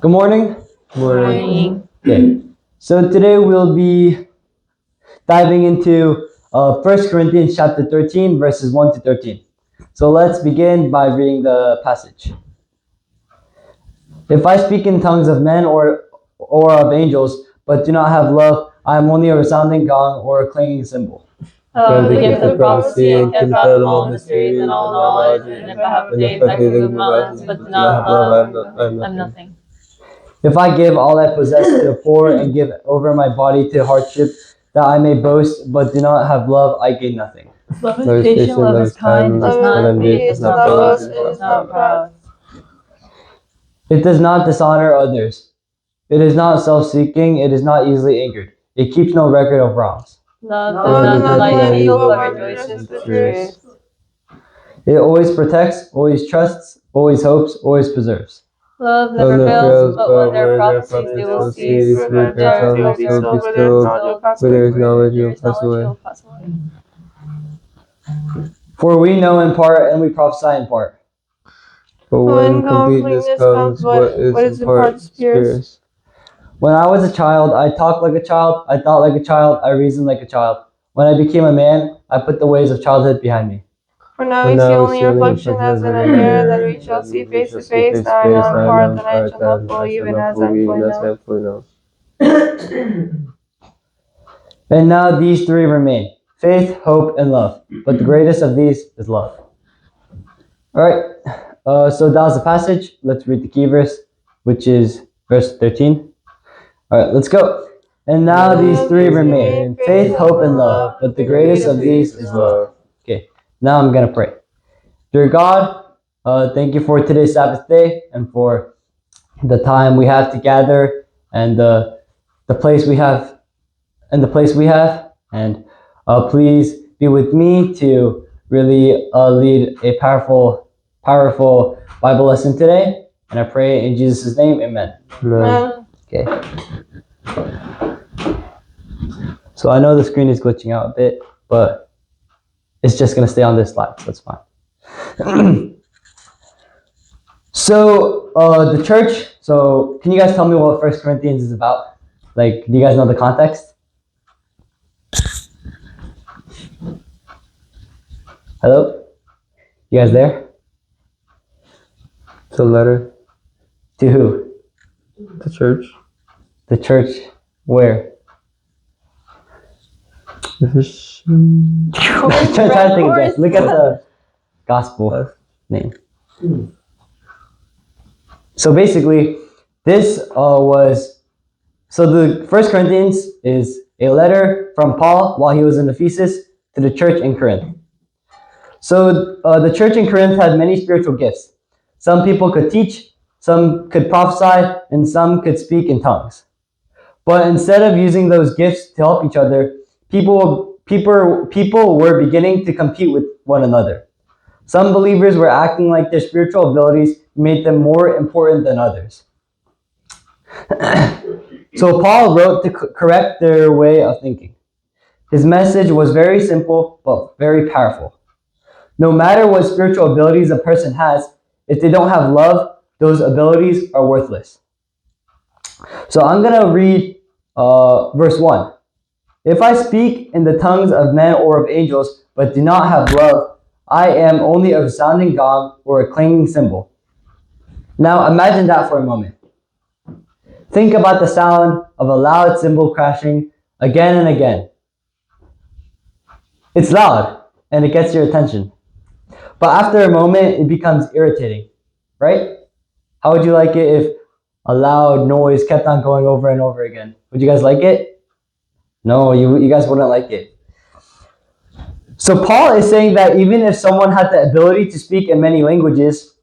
Good morning. Morning. Okay. So today we'll be diving into 1 Corinthians chapter 13, verses 1 to 13. So let's begin by reading the passage. If I speak in tongues of men or of angels, but do not have love, I am only a resounding gong or a clanging cymbal. The gift of prophecy and can fathom all mysteries and all knowledge, and if I have faith, I can move mountains, but do not have love, I'm nothing. If I give all I possess to the poor and give over my body to hardship, that I may boast, but do not have love, I gain nothing. Love is patient, love is kind, does not envy, does not boast, it is not proud. It does not dishonor others. It is not self-seeking. It is not easily angered. It keeps no record of wrongs. Love does not delight in evil, but rejoices with truth. It always protects, always trusts, always hopes, always preserves. Love never fails, but when there are prophecies, they will cease. When there are hopes, will be stilled. Where there is knowledge, you will pass away. For we know in part, and we prophesy in part. But when completeness comes, what is in part spirits? When I was a child, I talked like a child, I thought like a child, I reasoned like a child. When I became a man, I put the ways of childhood behind me. For now we see only a reflection as in a mirror, then we shall see face to face. Now I know in part, then I shall know fully, even as I am fully known. And now these three remain: faith, hope, and love. But the greatest of these is love. All right, so that was the passage. Let's read the key verse, which is verse 13. All right, let's go. And now these three remain: faith, hope, and love. But the greatest of these is love. Okay, now I'm going to pray. Dear God, thank you for today's Sabbath day and for the time we have to gather and the place we have and please be with me to really lead a powerful Bible lesson today, and I pray in Jesus' name, amen. Okay, so I know the screen is glitching out a bit, but it's just going to stay on this slide, so it's fine. So the church, so can you guys tell me what 1 Corinthians is about? Like, do you guys know the context? Hello? You guys there? It's a letter. To who? The church. The church where? The Christian. Try to think of this. Look at the gospel name. So basically, this so the 1 Corinthians is a letter from Paul while he was in Ephesus to the church in Corinth. So the church in Corinth had many spiritual gifts. Some people could teach, some could prophesy, and some could speak in tongues. But instead of using those gifts to help each other, people were beginning to compete with one another. Some believers were acting like their spiritual abilities made them more important than others. So Paul wrote to correct their way of thinking. His message was very simple but very powerful. No matter what spiritual abilities a person has, if they don't have love, those abilities are worthless. So I'm going to read verse 1. If I speak in the tongues of men or of angels, but do not have love, I am only a resounding gong or a clanging cymbal. Now imagine that for a moment. Think about the sound of a loud cymbal crashing again and again. It's loud and it gets your attention. But after a moment, it becomes irritating, right? How would you like it if a loud noise kept on going over and over again? Would you guys like it? No, you guys wouldn't like it. So Paul is saying that even if someone had the ability to speak in many languages,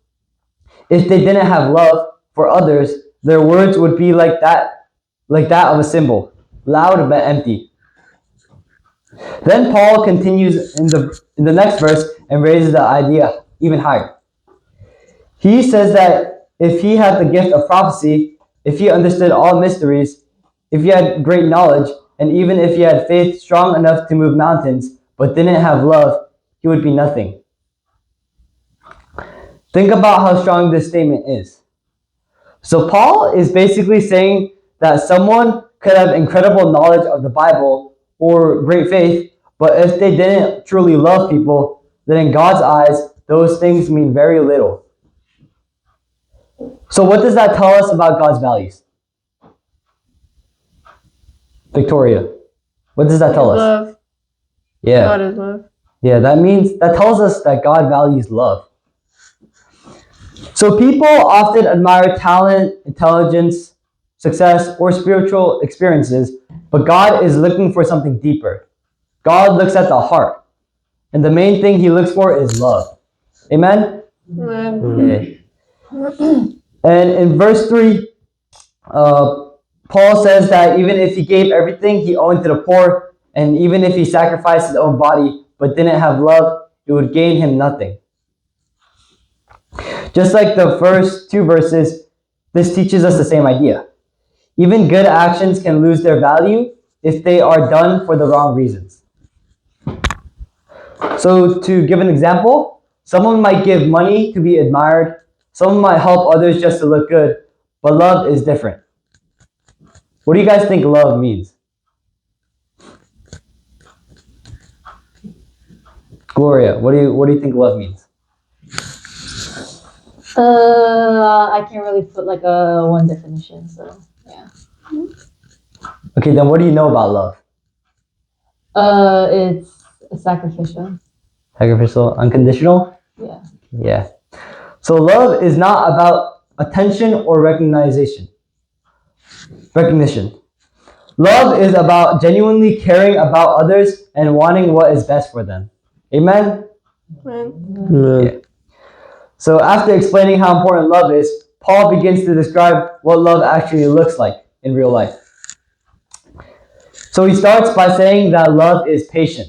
if they didn't have love for others, their words would be like that of a cymbal, loud but empty. Then Paul continues in the next verse and raises the idea even higher. He says that if he had the gift of prophecy, if he understood all mysteries, if he had great knowledge, and even if he had faith strong enough to move mountains, but didn't have love, he would be nothing. Think about how strong this statement is. So Paul is basically saying that someone could have incredible knowledge of the Bible or great faith, but if they didn't truly love people, then in God's eyes, those things mean very little. So what does that tell us about God's values? Victoria, what does that tell us? Love. Yeah. God is love. Yeah, that tells us that God values love. So people often admire talent, intelligence, success, or spiritual experiences, but God is looking for something deeper. God looks at the heart, and the main thing he looks for is love. Amen? Amen. Okay. And in verse 3, Paul says that even if he gave everything he owned to the poor, and even if he sacrificed his own body but didn't have love, it would gain him nothing. Just like the first two verses, this teaches us the same idea. Even good actions can lose their value if they are done for the wrong reasons. So to give an example, someone might give money to be admired, someone might help others just to look good, but love is different. What do you guys think love means? Gloria, what do you think love means? I can't really put like a one definition, so yeah. Okay, then what do you know about love? It's sacrificial. Sacrificial, unconditional? Yeah. Yeah. So love is not about attention or recognition. Love is about genuinely caring about others and wanting what is best for them. Amen? Amen. Yeah. So after explaining how important love is, Paul begins to describe what love actually looks like in real life. So he starts by saying that love is patient.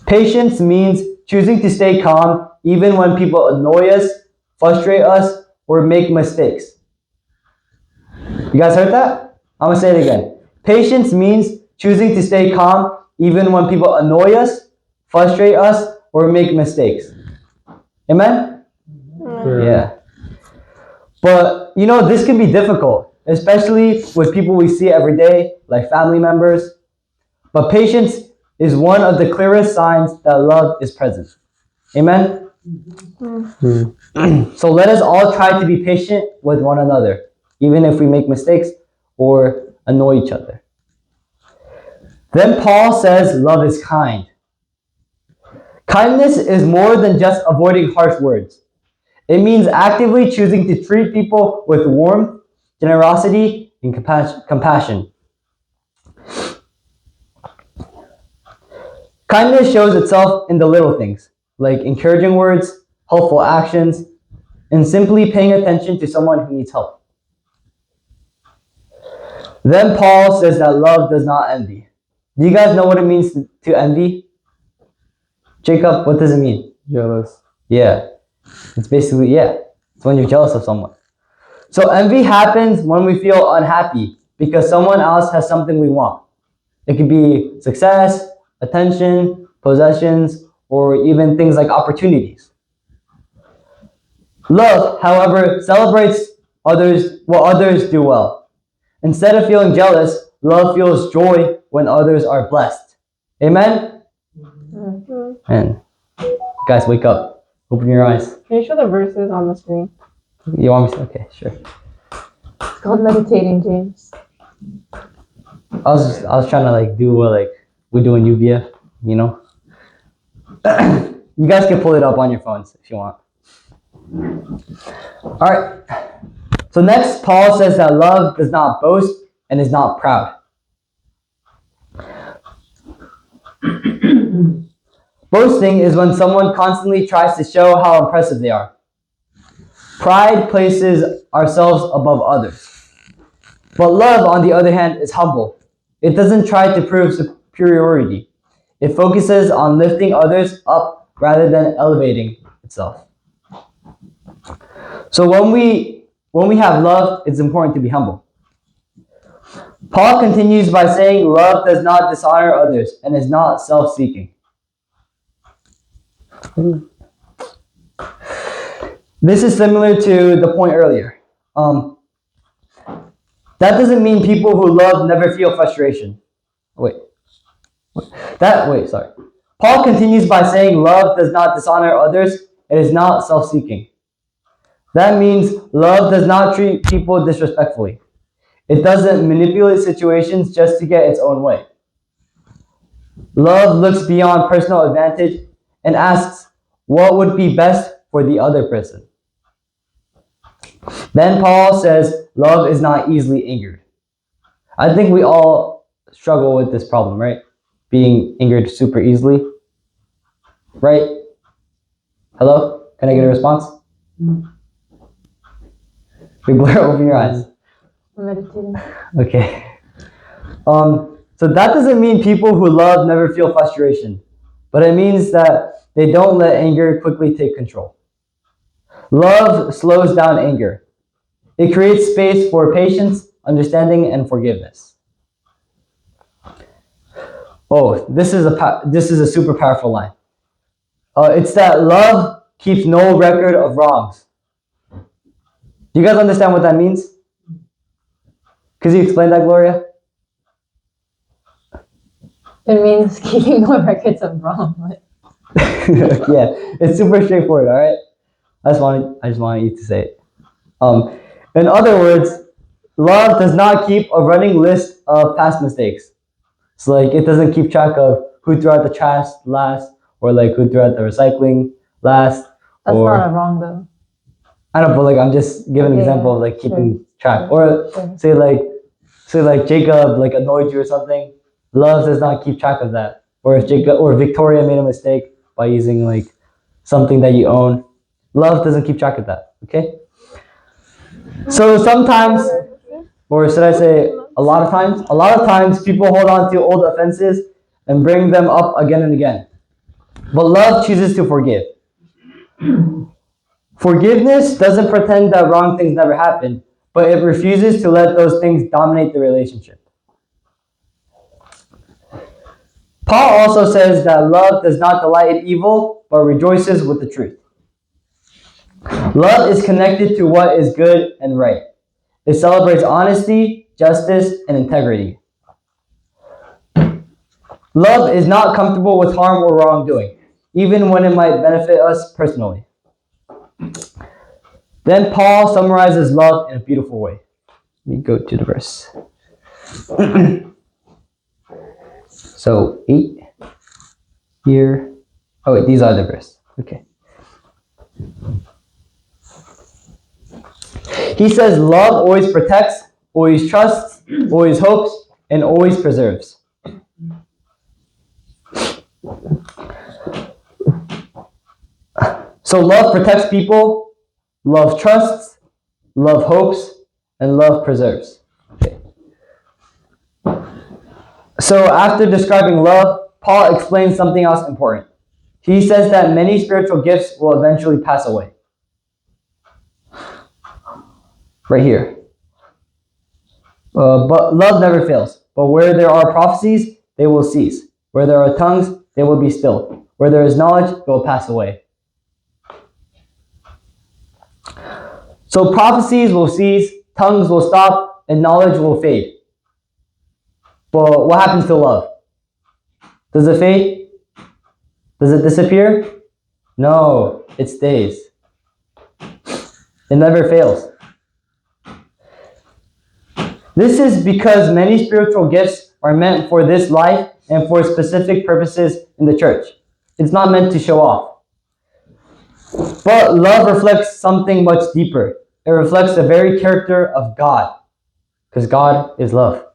Patience means choosing to stay calm even when people annoy us, frustrate us, or make mistakes. You guys heard that? I'm going to say it again. Patience means choosing to stay calm even when people annoy us, frustrate us, or make mistakes. Amen? Yeah. But, this can be difficult, especially with people we see every day, like family members. But patience is one of the clearest signs that love is present. Amen? So let us all try to be patient with one another, even if we make mistakes or annoy each other. Then Paul says love is kind. Kindness is more than just avoiding harsh words. It means actively choosing to treat people with warmth, generosity, and compassion. Kindness shows itself in the little things, like encouraging words, helpful actions, and simply paying attention to someone who needs help. Then Paul says that love does not envy. Do you guys know what it means to envy? Jacob, what does it mean? Jealous. Yeah. It's basically, it's when you're jealous of someone. So envy happens when we feel unhappy because someone else has something we want. It could be success, attention, possessions, or even things like opportunities. Love, however, celebrates what others do well. Instead of feeling jealous, love feels joy when others are blessed. Amen? And guys, wake up. Open your eyes. Can you show the verses on the screen? You want me to? Okay, sure. It's called meditating, James. I was trying to do what we do in UBF, You guys can pull it up on your phones if you want. All right. So next, Paul says that love does not boast and is not proud. Boasting is when someone constantly tries to show how impressive they are. Pride places ourselves above others. But love, on the other hand, is humble. It doesn't try to prove superiority. It focuses on lifting others up rather than elevating itself. So when we have love, it's important to be humble. Paul continues by saying love does not dishonor others and is not self-seeking. This is similar to the point earlier. That doesn't mean people who love never feel frustration. Sorry. Paul continues by saying love does not dishonor others. It is not self-seeking. That means love does not treat people disrespectfully. It doesn't manipulate situations just to get its own way. Love looks beyond personal advantage and asks what would be best for the other person. Then Paul says love is not easily angered. I think we all struggle with this problem, right? Being angered super easily. Right? Hello? Can I get a response? We blur, open your eyes. I'm meditating. Okay. So that doesn't mean people who love never feel frustration, but it means that they don't let anger quickly take control. Love slows down anger. It creates space for patience, understanding, and forgiveness. Oh, this is a super powerful line. It's that love keeps no record of wrongs. Do you guys understand what that means? Could you explain that, Gloria? It means keeping no records of wrong. Yeah, it's super straightforward, all right? I just wanted you to say it. In other words, love does not keep a running list of past mistakes. So like it doesn't keep track of who threw out the trash last, or like who threw out the recycling last. That's or, not a wrong though. I don't know, but like I'm just giving an example of like keeping track. Or say like Jacob like annoyed you or something. Love does not keep track of that. Or if Victoria made a mistake by using like something that you own, love doesn't keep track of that. Okay? So sometimes, or should I say a lot of times people hold on to old offenses and bring them up again and again. But love chooses to forgive. Forgiveness doesn't pretend that wrong things never happened, but it refuses to let those things dominate the relationship. Paul also says that love does not delight in evil, but rejoices with the truth. Love is connected to what is good and right. It celebrates honesty, justice, and integrity. Love is not comfortable with harm or wrongdoing, even when it might benefit us personally. Then Paul summarizes love in a beautiful way. Let me go to the verse. So 8 here. Oh wait, these are the verse. Okay. He says love always protects, always trusts, always hopes, and always preserves. So love protects people, love trusts, love hopes, and love preserves. Okay. So after describing love, Paul explains something else important. He says that many spiritual gifts will eventually pass away. Right here. But love never fails. But where there are prophecies, they will cease. Where there are tongues, they will be stilled. Where there is knowledge, they will pass away. So prophecies will cease, tongues will stop, and knowledge will fade. But what happens to love? Does it fade? Does it disappear? No, it stays. It never fails. This is because many spiritual gifts are meant for this life and for specific purposes in the church. It's not meant to show off. But love reflects something much deeper. It reflects the very character of God, because God is love.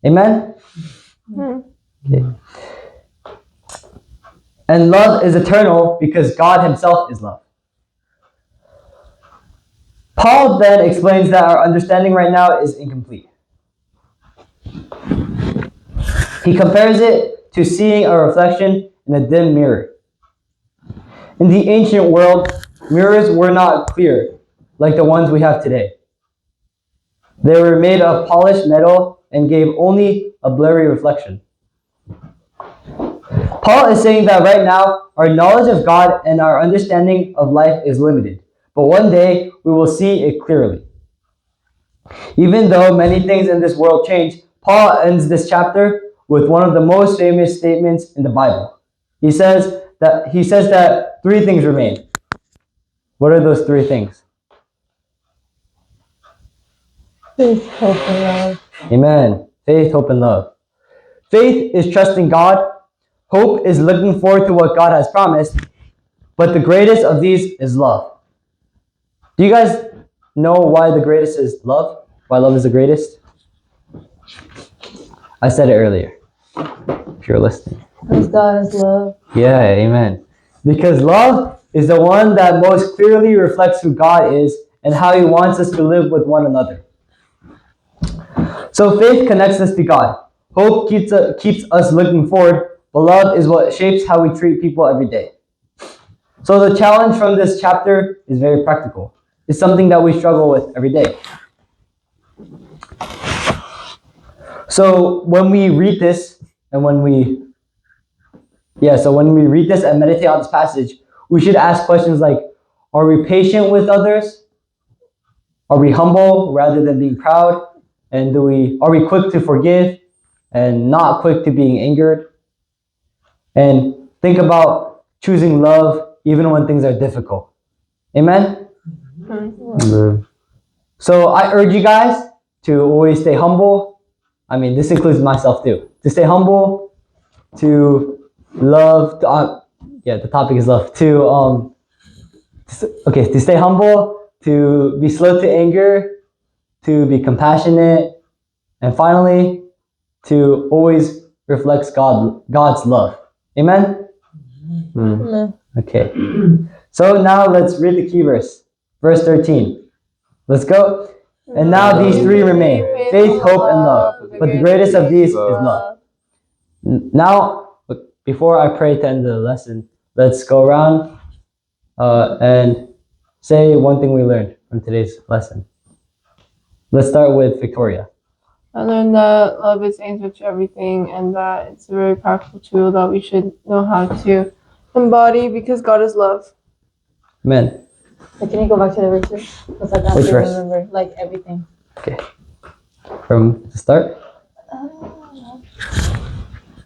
Amen? Okay. And love is eternal because God himself is love. Paul then explains that our understanding right now is incomplete. He compares it to seeing a reflection in a dim mirror. In the ancient world, mirrors were not clear like the ones we have today. They were made of polished metal and gave only a blurry reflection. Paul is saying that right now, our knowledge of God and our understanding of life is limited, but one day we will see it clearly. Even though many things in this world change, Paul ends this chapter with one of the most famous statements in the Bible. He says that three things remain. What are those three things? Faith, hope, and love. Amen. Faith, hope, and love. Faith is trusting God. Hope is looking forward to what God has promised. But the greatest of these is love. Do you guys know why the greatest is love? Why love is the greatest? I said it earlier, if you're listening. Because God is love. Yeah, amen. Because love is the one that most clearly reflects who God is and how He wants us to live with one another. So faith connects us to God. Hope keeps us looking forward, but love is what shapes how we treat people every day. So the challenge from this chapter is very practical. It's something that we struggle with every day. So when we read this and when we read this and meditate on this passage, we should ask questions like, are we patient with others? Are we humble rather than being proud? And are we quick to forgive and not quick to being angered? And think about choosing love even when things are difficult. Amen? Amen. So I urge you guys to always stay humble. I mean, this includes myself too. To stay humble, to love, the topic is love. To stay humble, to be slow to anger, to be compassionate, and finally, to always reflect God's love. Amen? Amen. Okay. So now let's read the key verse. Verse 13. Let's go. And now these three remain: faith, hope, and love. But the greatest of these is love. Now, before I pray to end the lesson, let's go around and say one thing we learned from today's lesson. Let's start with Victoria. I learned that love is the answer to everything, and that it's a very powerful tool that we should know how to embody because God is love. Amen. Can you go back to the verses? Because I Which can't verse? remember like everything. Okay. From the start?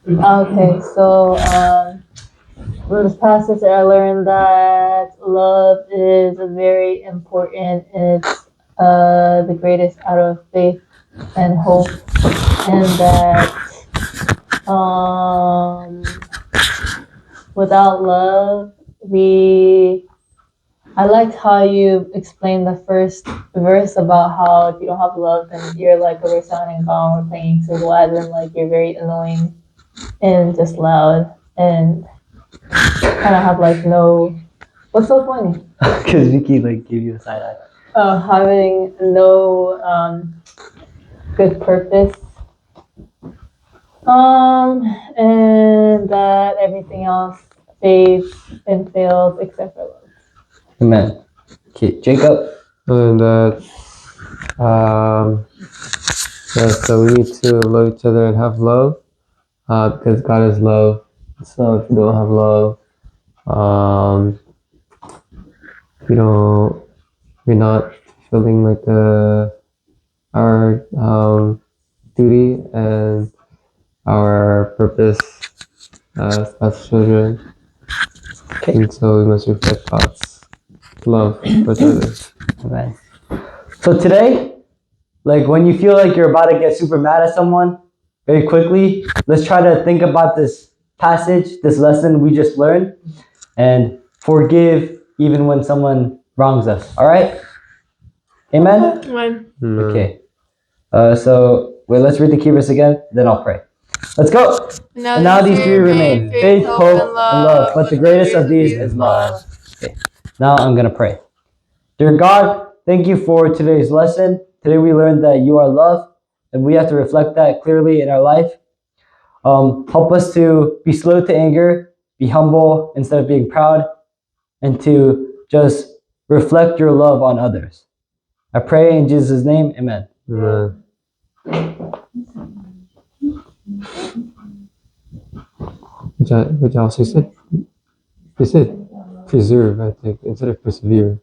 Okay, so from this passage I learned that love is very important. It's the greatest out of faith and hope, and that without love I liked how you explained the first verse about how if you don't have love, then you're like a resounding gong or playing so loud, and like you're very annoying and just loud and kind of have like no. What's so funny? Because Vicky gave you a side eye. Having no good purpose. And that everything else fades and fails except for love. Amen. Okay, Jacob. And that so we need to love each other and have love, because God is love. So if you don't have love, if you're not fulfilling like our duty and our purpose as children. Okay. And so we must reflect God's love for others. Amen. So today, when you feel like you're about to get super mad at someone, very quickly, let's try to think about this passage, this lesson we just learned, and forgive even when someone wrongs us. All right? Amen? Amen. Okay. Let's read the key verse again, then I'll pray. Let's go. And now these three remain: faith, hope, and love. But the greatest of these is love. Okay. Now I'm going to pray. Dear God, thank you for today's lesson. Today we learned that you are love, and we have to reflect that clearly in our life. Help us to be slow to anger, be humble instead of being proud, and to just reflect your love on others. I pray in Jesus' name, amen. Amen. Which else he said? He said preserve, I think, instead of persevere.